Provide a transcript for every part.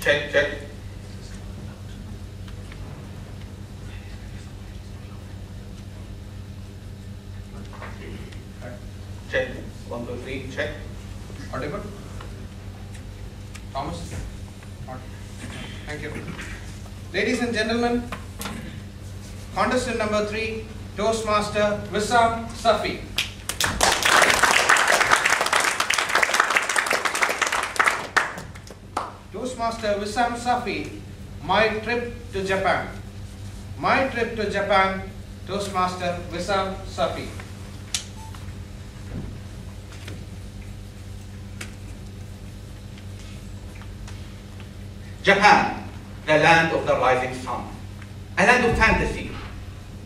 Check, check. Check. 1, 2, 3, check. Audible? Thomas? Thank you. Ladies and gentlemen, contestant number 3, Toastmaster Wisam Safi. Toastmaster Wisam Safi, my trip to Japan. My trip to Japan, Toastmaster Wisam Safi. Japan, the land of the rising sun. A land of fantasy,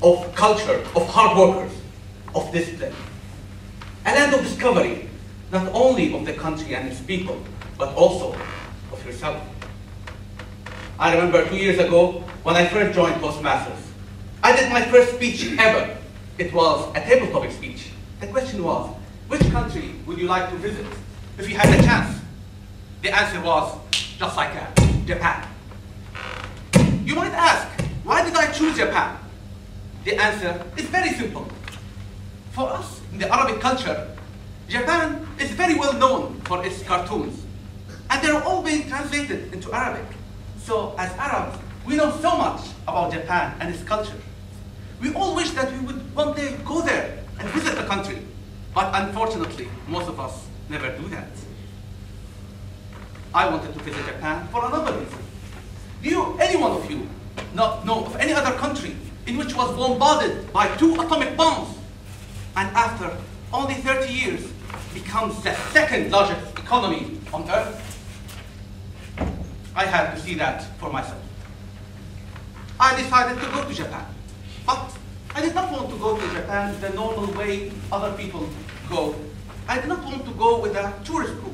of culture, of hard workers, of discipline. A land of discovery, not only of the country and its people, but also of yourself. I remember 2 years ago when I first joined Toastmasters. I did my first speech ever. It was a table topic speech. The question was, which country would you like to visit if you had a chance? The answer was, just like that, Japan. You might ask, why did I choose Japan? The answer is very simple. For us, in the Arabic culture, Japan is very well known for its cartoons. And they're all being translated into Arabic. So as Arabs, we know so much about Japan and its culture. We all wish that we would one day go there and visit the country. But unfortunately, most of us never do that. I wanted to visit Japan for another reason. Do any one of you not know of any other country in which was bombarded by 2 atomic bombs and after only 30 years becomes the second largest economy on Earth? I had to see that for myself. I decided to go to Japan, but I did not want to go to Japan the normal way other people go. I did not want to go with a tourist group,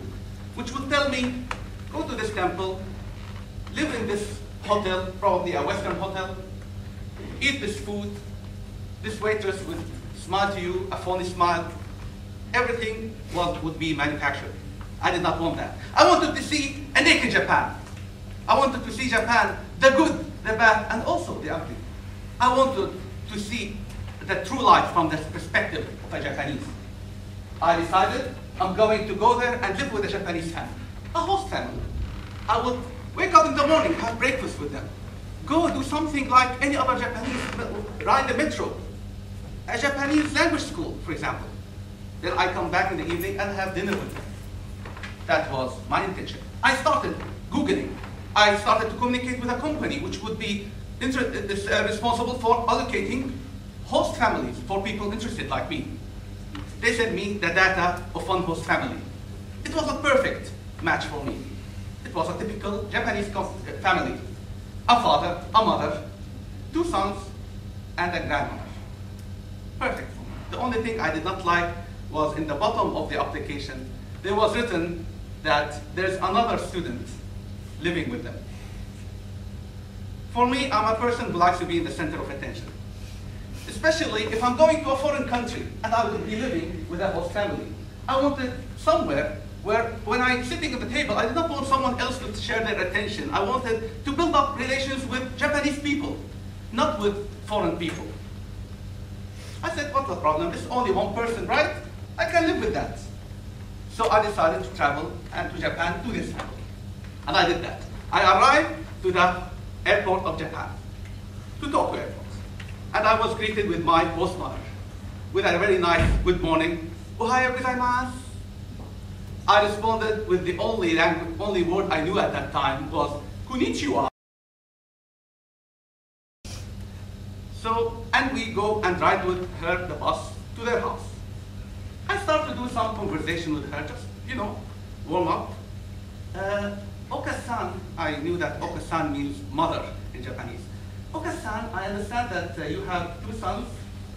which would tell me, go to this temple, live in this hotel, probably a Western hotel, eat this food, this waitress would smile to you, a phony smile. Everything would be manufactured. I did not want that. I wanted to see a naked Japan. I wanted to see Japan, the good, the bad, and also the ugly. I wanted to see the true life from the perspective of a Japanese. I decided I'm going to go there and live with a Japanese family, a host family. I would wake up in the morning, have breakfast with them, go do something like any other Japanese, ride the metro, a Japanese language school, for example. Then I come back in the evening and have dinner with them. That was my intention. I started Googling. I started to communicate with a company which would be responsible for allocating host families for people interested like me. They sent me the data of one host family. It was a perfect match for me. It was a typical Japanese family. A father, a mother, 2 sons, and a grandmother. Perfect for me. The only thing I did not like was in the bottom of the application, there was written that there's another student living with them. For me, I'm a person who likes to be in the center of attention. Especially if I'm going to a foreign country and I will be living with a host family. I wanted somewhere where when I'm sitting at the table, I did not want someone else to share their attention. I wanted to build up relations with Japanese people, not with foreign people. I said, what's the problem? It's only one person, right? I can live with that. So I decided to travel to Japan to this family. And I did that. I arrived to the airport of Japan, to Tokyo Airport. And I was greeted with my host mother, with a very nice good morning. Ohayou gozaimasu. I responded with the only word I knew at that time was konnichiwa. So, and we go and ride with her the bus to their house. I start to do some conversation with her, just, warm up. Oka-san, I knew that Oka-san means mother in Japanese. Oka-san, I understand that you have 2 sons,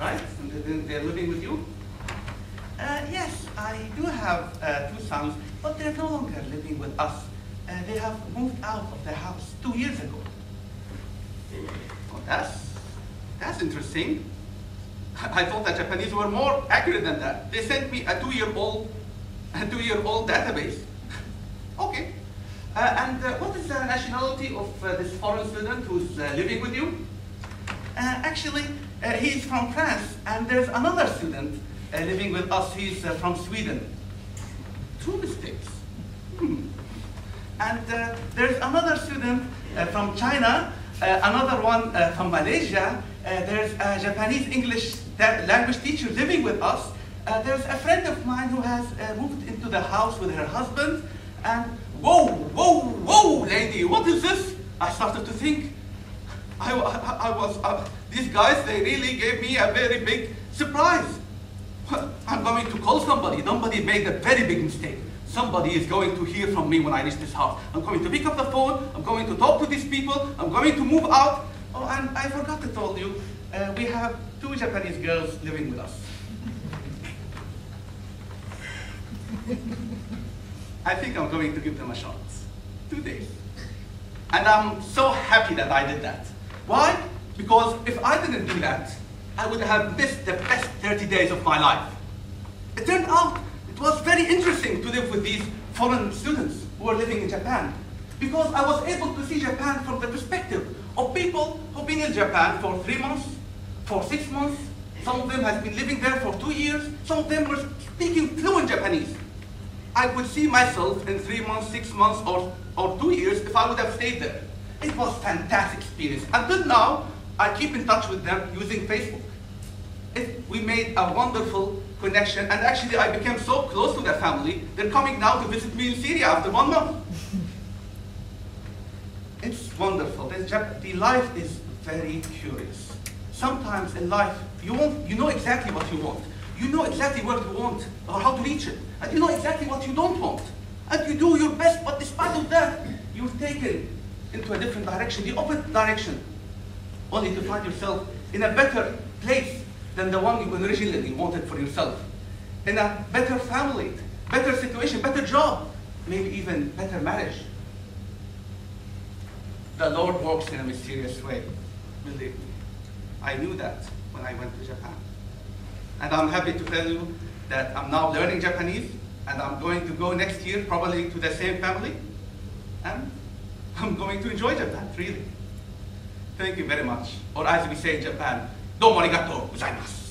right? And they're living with you? Yes, I do have 2 sons, but they're no longer living with us. They have moved out of the house 2 years ago. Oh, that's interesting. I thought that Japanese were more accurate than that. They sent me a 2-year-old database. Okay. What is the nationality of this foreign student who's living with you? Actually, he's from France, and there's another student living with us. He's from Sweden. Two mistakes. And there's another student from China, another one from Malaysia. There's a Japanese English language teacher living with us. There's a friend of mine who has moved into the house with her husband. And whoa, whoa, whoa, lady, what is this? I started to think. These guys, they really gave me a very big surprise. I'm going to call somebody. Somebody made a very big mistake. Somebody is going to hear from me when I reach this house. I'm going to pick up the phone. I'm going to talk to these people. I'm going to move out. Oh, and I forgot to tell you, we have 2 Japanese girls living with us. I think I'm going to give them a shot. 2 days. And I'm so happy that I did that. Why? Because if I didn't do that, I would have missed the best 30 days of my life. It turned out it was very interesting to live with these foreign students who are living in Japan, because I was able to see Japan from the perspective of people who've been in Japan for 3 months, for 6 months. Some of them have been living there for 2 years. Some of them were speaking fluent Japanese. I could see myself in 3 months, 6 months, or 2 years if I would have stayed there. It was a fantastic experience. Until now, I keep in touch with them using Facebook. We made a wonderful connection, and actually I became so close to their family, they're coming now to visit me in Syria after 1 month. It's wonderful. The life is very curious. Sometimes in life, you know exactly what you want. You know exactly what you want or how to reach it. And you know exactly what you don't want. And you do your best, but despite of that, you're taken into a different direction, the opposite direction, only to find yourself in a better place than the one you originally wanted for yourself. In a better family, better situation, better job, maybe even better marriage. The Lord works in a mysterious way, believe me. I knew that when I went to Japan. And I'm happy to tell you that I'm now learning Japanese, and I'm going to go next year probably to the same family, and I'm going to enjoy Japan, really. Thank you very much. Or as we say in Japan, domo arigatou gozaimasu.